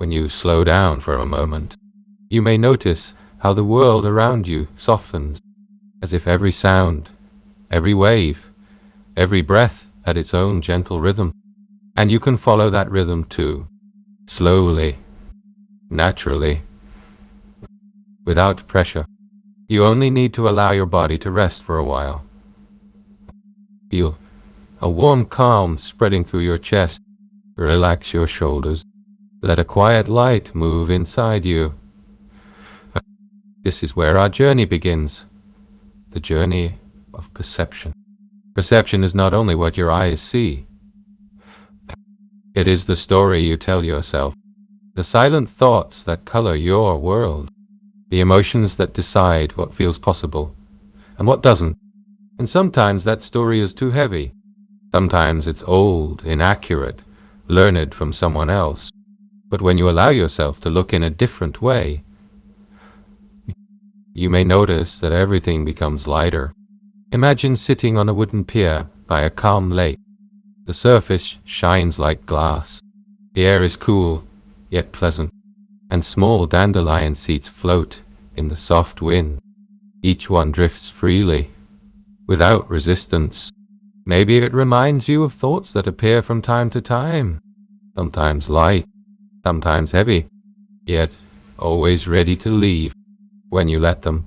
When you slow down for a moment, you may notice how the world around you softens, as if every sound, every wave, every breath had its own gentle rhythm, and you can follow that rhythm too, slowly, naturally, without pressure. You only need to allow your body to rest for a while. Feel a warm calm spreading through your chest. Relax your shoulders. Let a quiet light move inside you. This is where our journey begins. The journey of perception. Perception is not only what your eyes see. It is the story you tell yourself. The silent thoughts that color your world. The emotions that decide what feels possible and what doesn't. And sometimes that story is too heavy. Sometimes it's old, inaccurate, learned from someone else. But when you allow yourself to look in a different way, you may notice that everything becomes lighter. Imagine sitting on a wooden pier by a calm lake. The surface shines like glass. The air is cool, yet pleasant, and small dandelion seeds float in the soft wind. Each one drifts freely, without resistance. Maybe it reminds you of thoughts that appear from time to time, sometimes light, sometimes heavy, yet always ready to leave when you let them.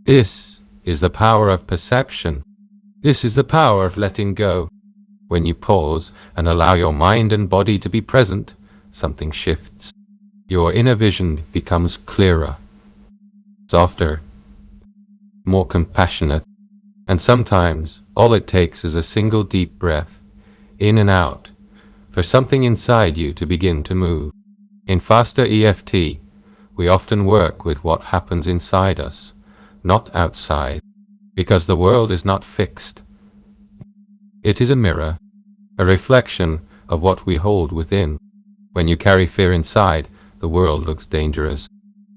This is the power of perception. This is the power of letting go. When you pause and allow your mind and body to be present, something shifts. Your inner vision becomes clearer, softer, more compassionate, and sometimes all it takes is a single deep breath, in and out, for something inside you to begin to move. In faster EFT, we often work with what happens inside us, not outside, because the world is not fixed. It is a mirror, a reflection of what we hold within. When you carry fear inside, the world looks dangerous.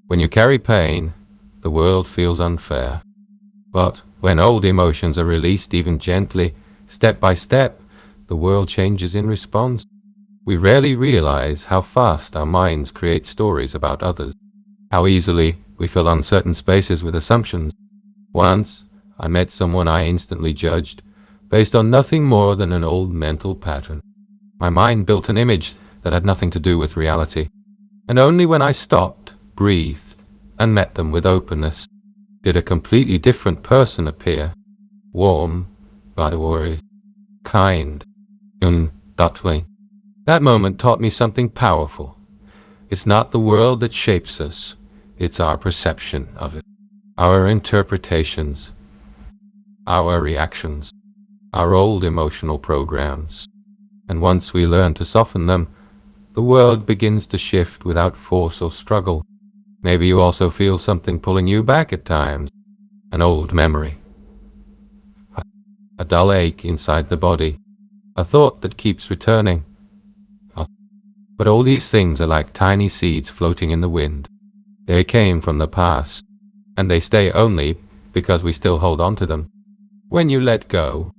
When you carry pain, the world feels unfair. But when old emotions are released even gently, step by step, the world changes in response. We rarely realize how fast our minds create stories about others, how easily we fill uncertain spaces with assumptions. Once, I met someone I instantly judged, based on nothing more than an old mental pattern. My mind built an image that had nothing to do with reality. And only when I stopped, breathed, and met them with openness, did a completely different person appear. Warm, but kind, and thoughtful. That moment taught me something powerful. It's not the world that shapes us, it's our perception of it. Our interpretations, our reactions, our old emotional programs. And once we learn to soften them, the world begins to shift without force or struggle. Maybe you also feel something pulling you back at times. An old memory. A dull ache inside the body. A thought that keeps returning. But all these things are like tiny seeds floating in the wind. They came from the past, and they stay only because we still hold on to them. When you let go,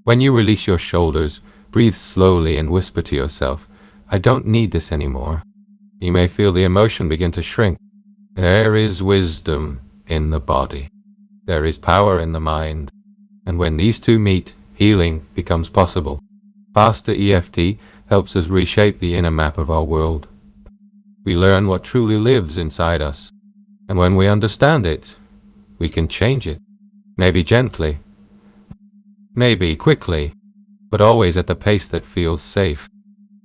when you release your shoulders, breathe slowly and whisper to yourself, I don't need this anymore. You may feel the emotion begin to shrink. There is wisdom in the body. There is power in the mind. And when these two meet, healing becomes possible. Faster EFT helps us reshape the inner map of our world. We learn what truly lives inside us. And when we understand it, we can change it. Maybe gently, maybe quickly, but always at the pace that feels safe.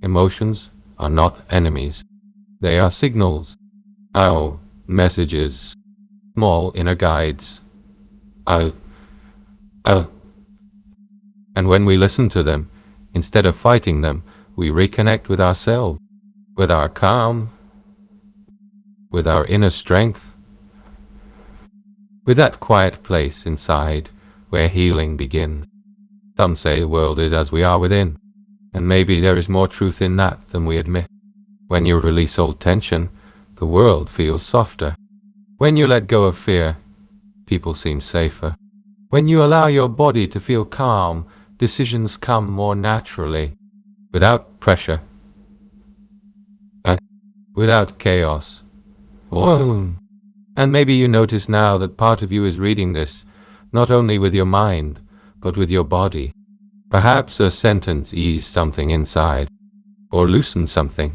Emotions are not enemies. They are signals. Our messages. Small inner guides. And when we listen to them, instead of fighting them, we reconnect with ourselves, with our calm, with our inner strength, with that quiet place inside where healing begins. Some say the world is as we are within, and maybe there is more truth in that than we admit. When you release old tension, the world feels softer. When you let go of fear, people seem safer. When you allow your body to feel calm, decisions come more naturally, without pressure. without chaos. Whoa. And maybe you notice now that part of you is reading this, not only with your mind, but with your body. Perhaps a sentence eased something inside, or loosened something.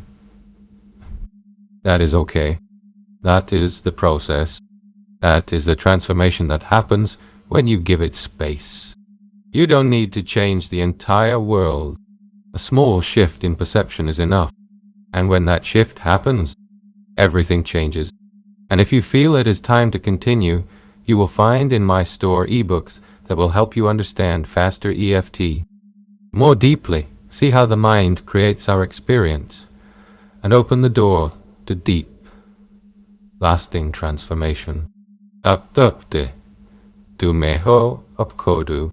That is okay. That is the process. That is the transformation that happens when you give it space. You don't need to change the entire world. A small shift in perception is enough. And when that shift happens, everything changes. And if you feel it is time to continue, you will find in my store ebooks that will help you understand faster EFT. More deeply, see how the mind creates our experience, and open the door to deep, lasting transformation. Aptopte, tu meho apkodu.